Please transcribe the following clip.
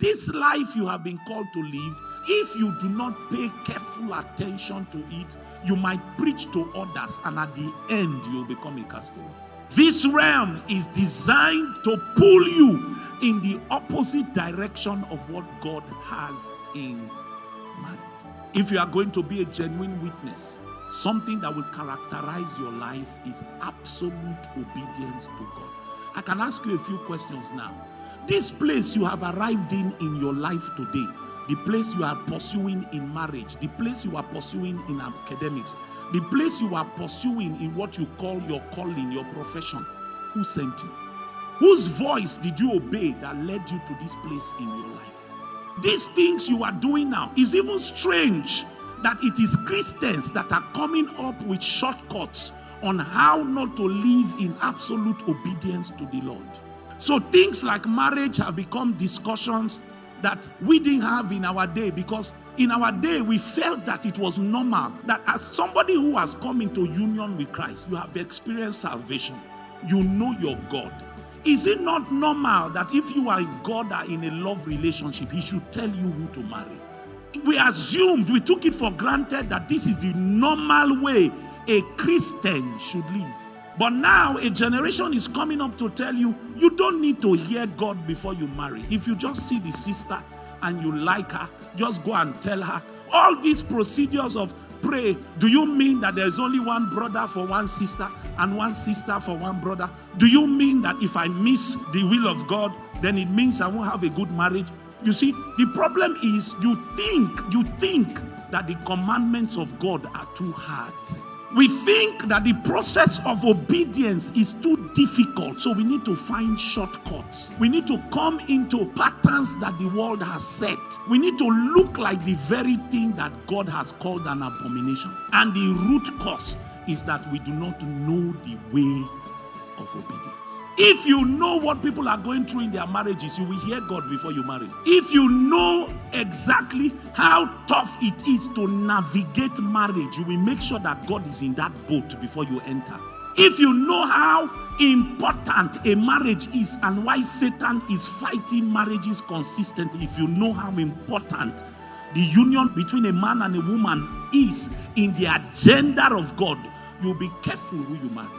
this life you have been called to live, if you do not pay careful attention to it, you might preach to others, and at the end, you'll become a castaway. This realm is designed to pull you in the opposite direction of what God has in mind. If you are going to be a genuine witness, something that will characterize your life is absolute obedience to God. I can ask you a few questions now. This place you have arrived in your life today, the place you are pursuing in marriage, the place you are pursuing in academics, the place you are pursuing in what you call your calling, your profession, who sent you? Whose voice did you obey that led you to this place in your life? These things you are doing now is even strange that it is Christians that are coming up with shortcuts on how not to live in absolute obedience to the Lord. So things like marriage have become discussions that we didn't have in our day, because in our day we felt that it was normal that as somebody who has come into union with Christ, you have experienced salvation. You know your God. Is it not normal that if you are God are in a love relationship, he should tell you who to marry? We took it for granted that this is the normal way a Christian should live. But now a generation is coming up to tell you, you don't need to hear God before you marry. If you just see the sister and you like her, just go and tell her. All these procedures of pray, do you mean that there's only one brother for one sister and one sister for one brother? Do you mean that if I miss the will of God, then it means I won't have a good marriage? You see, the problem is you think that the commandments of God are too hard. We think that the process of obedience is too difficult, so we need to find shortcuts. We need to come into patterns that the world has set. We need to look like the very thing that God has called an abomination. And the root cause is that we do not know the way of obedience. If you know what people are going through in their marriages, you will hear God before you marry. If you know exactly how tough it is to navigate marriage, you will make sure that God is in that boat before you enter. If you know how important a marriage is and why Satan is fighting marriages consistently, if you know how important the union between a man and a woman is in the agenda of God, you'll be careful who you marry.